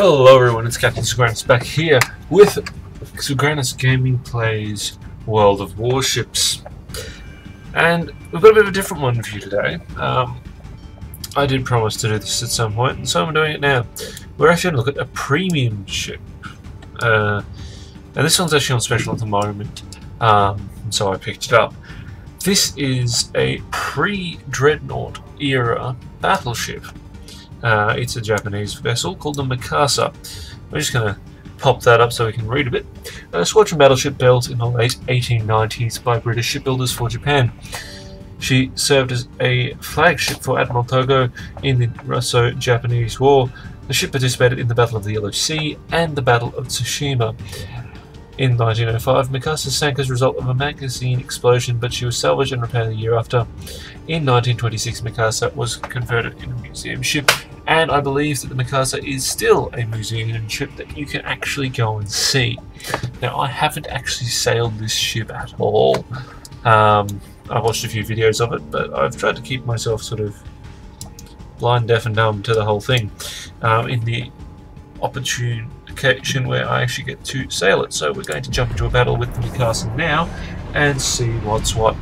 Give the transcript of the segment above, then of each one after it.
Hello everyone, it's Captain Sagrannus back here with Sagrannus Gaming Plays World of Warships. And we've got a bit of a different one for you today. I did promise to do this at some point, and so I'm doing it now. We're actually going to look at a premium ship. And this one's actually on special at the moment, so I picked it up. This is a pre-dreadnaught era battleship. It's a Japanese vessel called the Mikasa. We're just going to pop that up so we can read a bit. A squadron battleship built in the late 1890s by British shipbuilders for Japan. She served as a flagship for Admiral Togo in the Russo-Japanese War. The ship participated in the Battle of the Yellow Sea and the Battle of Tsushima. In 1905, Mikasa sank as a result of a magazine explosion, but she was salvaged and repaired the year after. In 1926, Mikasa was converted into a museum ship, and I believe that the Mikasa is still a museum ship that you can actually go and see. Now, I haven't actually sailed this ship at all. I've watched a few videos of it, but I've tried to keep myself sort of blind, deaf and dumb to the whole thing in the opportune occasion where I actually get to sail it. So we're going to jump into a battle with the Mikasa now and see what's what.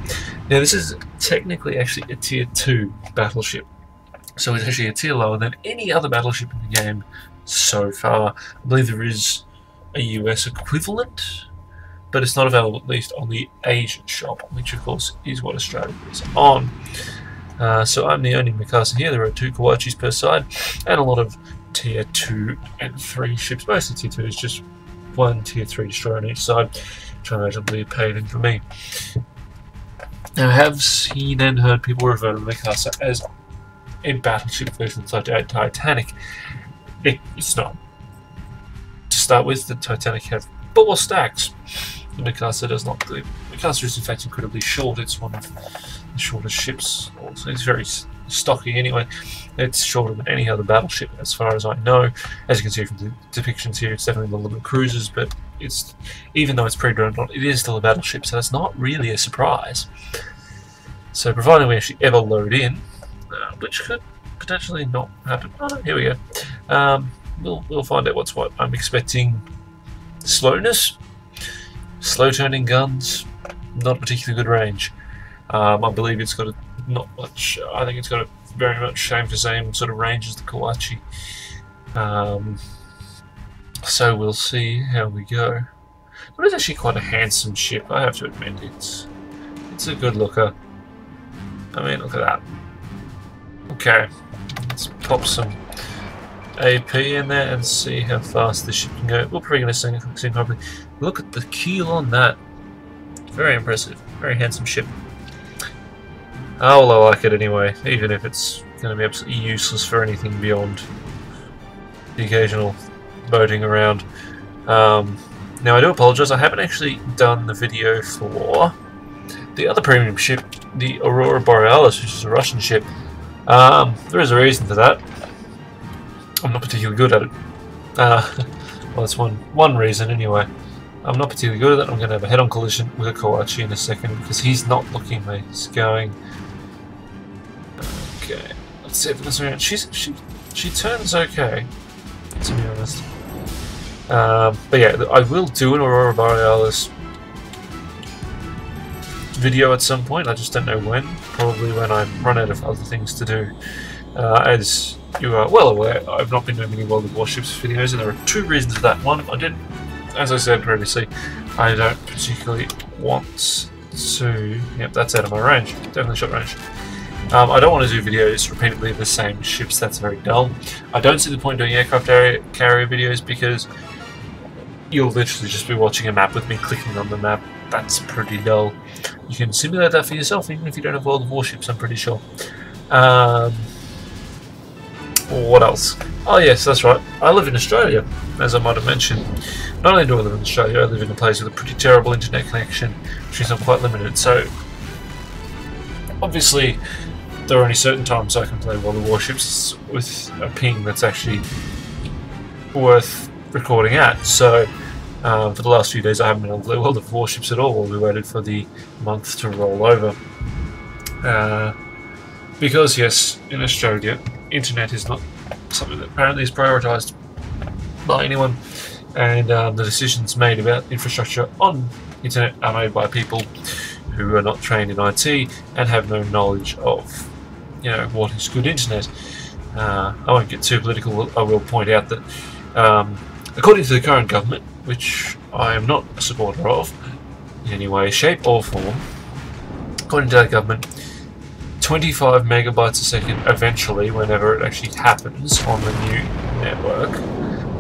Now this is technically actually a tier 2 battleship, so it's actually a tier lower than any other battleship in the game so far. I believe there is a US equivalent, but it's not available at least on the Asian shop, which of course is what Australia is on. So I'm the only Mikasa here. There are 2 Kawachis per side and a lot of tier 2 and 3 ships. Mostly tier 2 is just 1 tier 3 destroyer on each side, which I imagine will be a pain for me. Now, I have seen and heard people refer to Mikasa as a battleship version of the Titanic. It's not. To start with, the Titanic had 4 stacks. The Mikasa does not. The Mikasa is in fact incredibly short. It's one of the shortest ships. Also, it's very stocky anyway. It's shorter than any other battleship as far as I know. As you can see from the depictions here, it's definitely longer than cruisers, but it's, even though it's pre-dreadnaught, it is still a battleship, so that's not really a surprise. So providing we actually ever load in, which could potentially not happen. Oh, here we go. We'll find out what's what. I'm expecting slowness, slow turning guns, not particularly good range. I believe it's got not much. I think it's got a very much same for same sort of range as the Kawachi. So we'll see how we go. But it's actually quite a handsome ship, I have to admit. It's a good looker. I mean, look at that. Okay, let's pop some AP in there and see how fast this ship can go. We're probably going to sing probably. Look at the keel on that. Very impressive. Very handsome ship. Oh, well, I like it anyway, even if it's going to be absolutely useless for anything beyond the occasional boating around. Now, I do apologise, I haven't actually done the video for the other premium ship, the Aurora Borealis, which is a Russian ship. There is a reason for that. I'm not particularly good at it. Well, that's one reason anyway. I'm not particularly good at it. I'm going to have a head-on collision with a Kawachi in a second because he's not looking at me. He's going. Okay, let's see if this around. She turns okay, to be honest. But yeah, I will do an Aurora Borealis video at some point. I just don't know when. Probably when I run out of other things to do. As you are well aware, I've not been doing many World of Warships videos, and there are 2 reasons for that. One, as I said previously, I don't particularly want to. Yep, that's out of my range. Definitely shot range. I don't want to do videos repeatedly of the same ships. That's very dull. I don't see the point doing aircraft carrier videos because you'll literally just be watching a map with me clicking on the map. That's pretty dull. You can simulate that for yourself, even if you don't have World of Warships, I'm pretty sure. What else? Oh yes, that's right. I live in Australia, as I might have mentioned. Not only do I live in Australia, I live in a place with a pretty terrible internet connection, which is quite limited. So, obviously, there are only certain times I can play World of Warships with a ping that's actually worth recording at. So, for the last few days I haven't been able to play World of Warships at all while we waited for the month to roll over. Because, yes, in Australia, internet is not something that apparently is prioritised. by anyone, and the decisions made about infrastructure on internet are made by people who are not trained in IT and have no knowledge of, you know, what is good internet. I won't get too political. I will point out that according to the current government, which I am not a supporter of in any way, shape or form, according to that government, 25 megabytes a second eventually, whenever it actually happens on the new network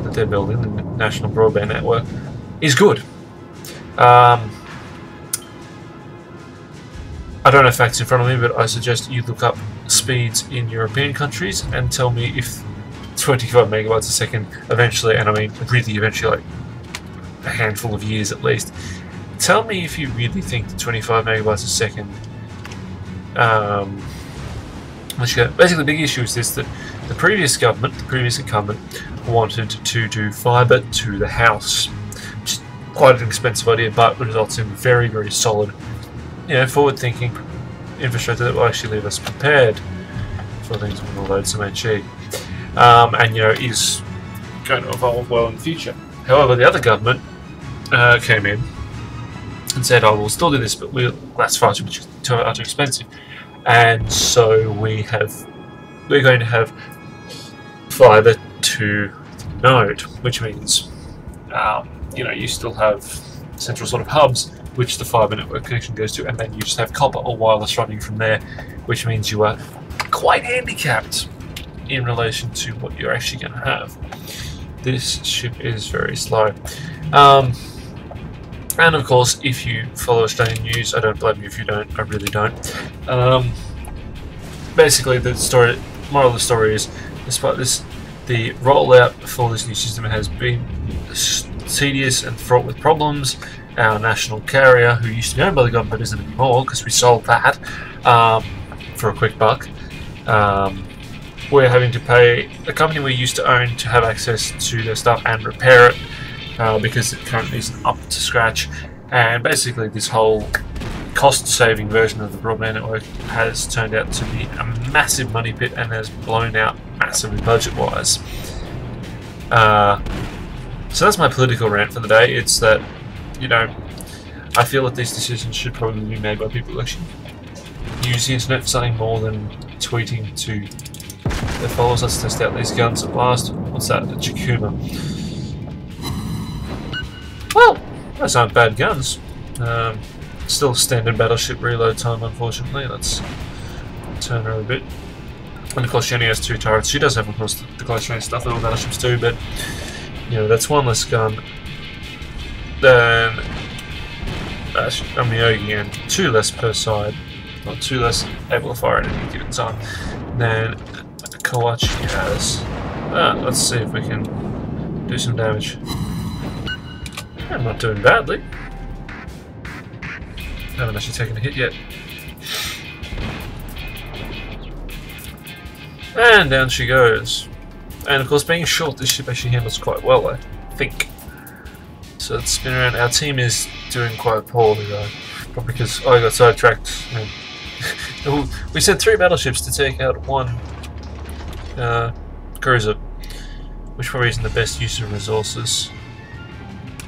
that they're building, the national broadband network, is good. I don't have facts in front of me, but I suggest you look up speeds in European countries and tell me if 25 megabytes a second eventually, and I mean really eventually, like a handful of years at least, tell me if you really think that 25 megabytes a second. Basically, the big issue is this: that the previous government, the previous incumbent, wanted to do fibre to the house, which is quite an expensive idea, but results in very, very solid, you know, forward-thinking infrastructure that will actually leave us prepared for things when we'll load some HE, and you know, is going to evolve well in the future. However, the other government came in and said, "Oh, we'll still do this, but that's far too expensive," and so we're going to have fibre to node, which means you know, you still have central sort of hubs which the fibre network connection goes to, and then you just have copper or wireless running from there, which means you are quite handicapped in relation to what you're actually going to have. This ship is very slow. And of course, if you follow Australian news, I don't blame you if you don't, I really don't. Basically, the moral of the story is, despite this, the rollout for this new system has been tedious and fraught with problems. Our national carrier, who used to be owned by the government, isn't anymore because we sold that for a quick buck. We're having to pay a company we used to own to have access to their stuff and repair it because it currently isn't up to scratch. And basically, this whole cost-saving version of the broadband network has turned out to be a massive money pit and has blown out massively budget-wise. So that's my political rant for the day. It's that, you know, I feel that these decisions should probably be made by people who actually use the internet for something more than tweeting to their followers. Let's test out these guns at last. What's that? A Chikuma. Well, those aren't bad guns. Still standard Battleship reload time, unfortunately. Let's turn her a bit. And of course, she only has 2 turrets. She does have, of course, the close range stuff that all Battleships do, but you know, that's one less gun than a Myogi, and 2 less per side, or 2 less able to fire at any given time than Kawachi has. Let's see if we can do some damage. I'm not doing badly. Haven't actually taken a hit yet. And down she goes. And of course, being short, this ship actually handles quite well, I think. So let's spin around. Our team is doing quite poorly though, probably because I got sidetracked. And we sent 3 battleships to take out 1 cruiser, which probably isn't the best use of resources.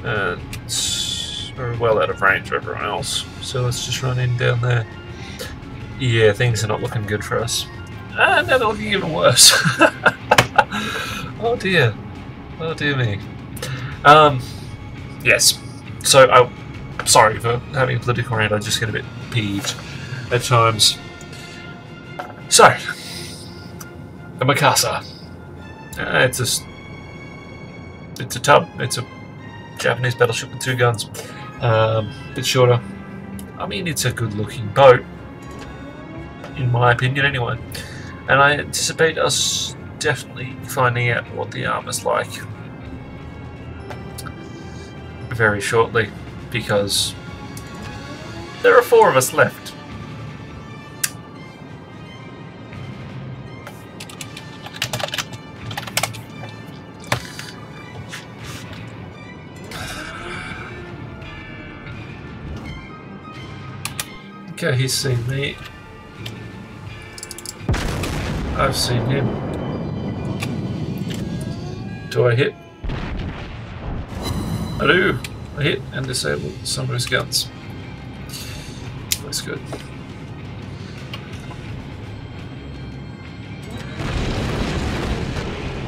And we're well out of range of everyone else. So let's just run in down there. Yeah, things are not looking good for us. And now they're looking even worse. Oh dear. Oh dear me. Yes. So I'm sorry for having a political rant. I just get a bit peeved at times. So, the Mikasa. It's a tub. It's a Japanese battleship with 2 guns. Bit shorter. I mean, it's a good-looking boat, in my opinion, anyway. And I anticipate us definitely finding out what the armor's like very shortly, because there are 4 of us left. Okay, he's seen me. I've seen him. Do I hit? I do. I hit and disable some of his guns. That's good.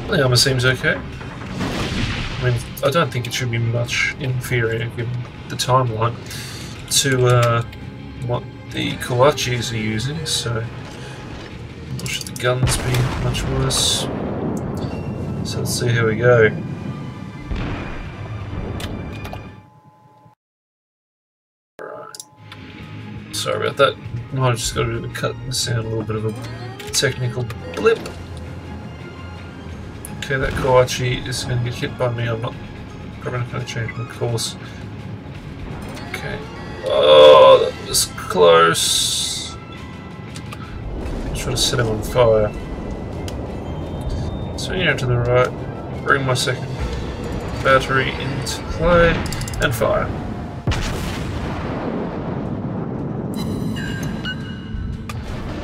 The armor seems okay. I mean, I don't think it should be much inferior given the timeline to what the Kawachis are using, so I'm not sure the guns be much worse. So let's see how we go. Right. Sorry about that. Might have just got to cut the sound a little bit of a technical blip. Okay, that Kawachi is going to get hit by me. I'm not probably not going to change my course. Okay. Oh, that was close. I'm trying to set him on fire. Swing out to the right. Bring my second battery into play and fire.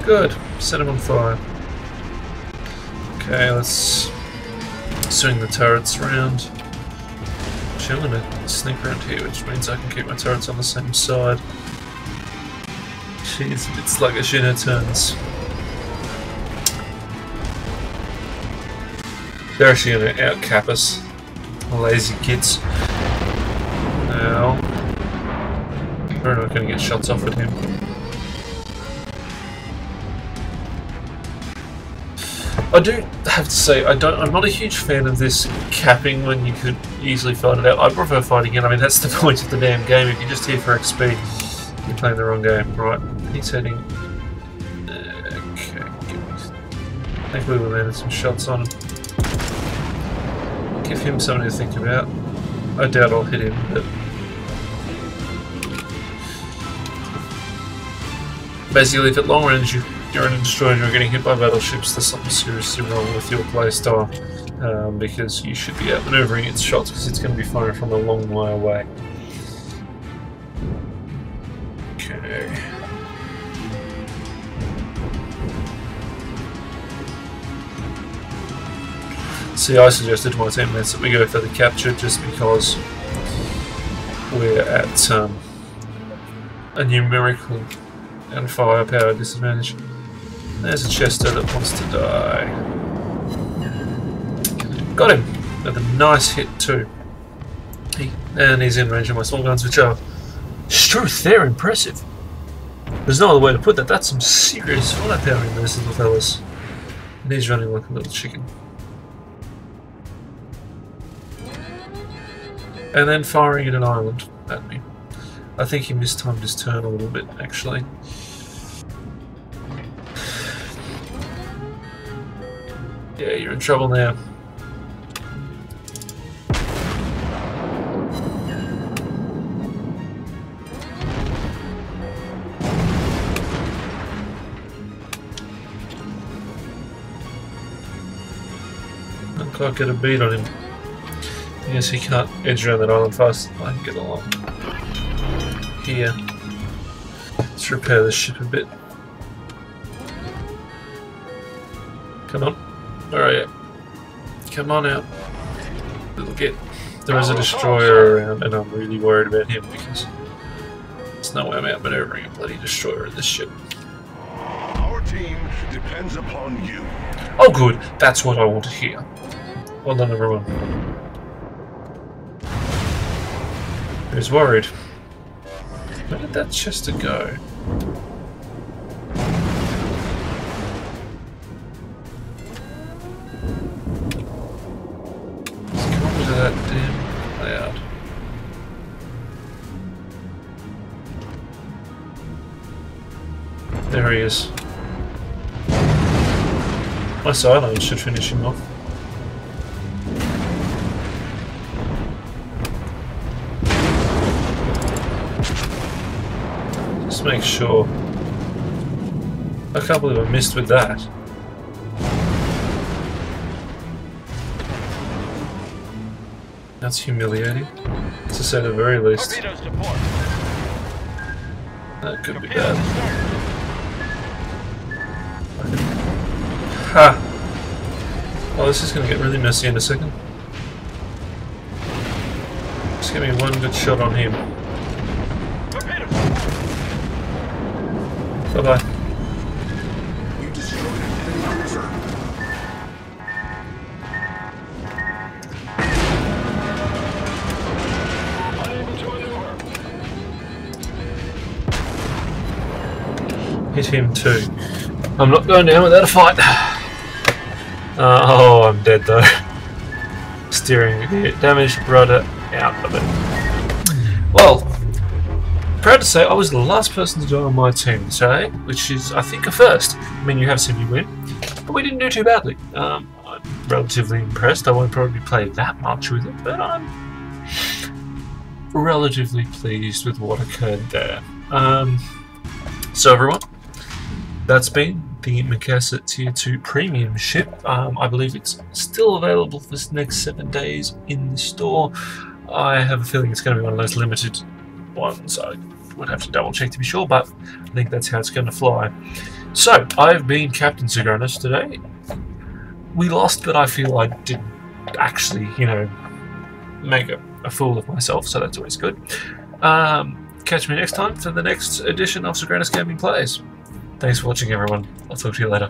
Good. Set him on fire. Okay, let's swing the turrets around. Actually, I'm going to sneak around here, which means I can keep my turrets on the same side. She's a bit sluggish in her turns. They're actually going to out-cap us. Lazy kids. Now, we're not going to get shots off at him. I do have to say, I'm not a huge fan of this capping when you could easily fight it out. I prefer fighting it. I mean, that's the point of the damn game. If you're just here for XP, you're playing the wrong game. Right, he's heading... Okay, I think we will land some shots on him. Give him something to think about. I doubt I'll hit him, but... Basically, if at long range you're in a destroyer and you're getting hit by battleships, there's something seriously wrong with your playstyle, because you should be outmaneuvering its shots because it's going to be firing from a long way away. Okay. See, I suggested to my teammates that we go for the capture just because we're at a numerical and firepower disadvantage. There's a Chester that wants to die. Got him! With a nice hit too. And he's in range of my small guns, which are... Struth, they're impressive. There's no other way to put that. That's some serious firepower in those little fellas. And he's running like a little chicken. And then firing at an island at me. I think he mistimed his turn a little bit, actually. Yeah, you're in trouble now. Not quite get a beat on him. I guess he can't edge around that island fast. I can get along. Here. Let's repair this ship a bit. Come on. Where are you? Come on out. Little git. There is a destroyer around and I'm really worried about him because there's no way I'm outmaneuvering a bloody destroyer in this ship. Our team depends upon you. Oh good, that's what I want to hear. Well done everyone. Who's worried? Where did that Chester go? That damn cloud. There he is. My sideline should finish him off. Just make sure. I can't believe I missed with that. That's humiliating, to say the very least. That could be bad. Ha! Oh, this is going to get really messy in a second. Just give me one good shot on him. Bye-bye. You destroyed an enemy cruiser. Hit him too. I'm not going down without a fight. Oh, I'm dead though. Steering gear damage, rudder out of it. Well, proud to say I was the last person to die on my team today, which is, I think, a first. I mean, you have seen me win, but we didn't do too badly. I'm relatively impressed. I won't probably play that much with it, but I'm relatively pleased with what occurred there. So everyone, that's been the Mikasa Tier 2 Premium ship. I believe it's still available for this next 7 days in the store. I have a feeling it's going to be one of those limited ones. I would have to double check to be sure, but I think that's how it's going to fly. So, I've been Captain Sagrannus today. We lost, but I feel I didn't actually, you know, make a fool of myself, so that's always good. Catch me next time for the next edition of Sagrannus Gaming Plays. Thanks for watching, everyone. I'll talk to you later.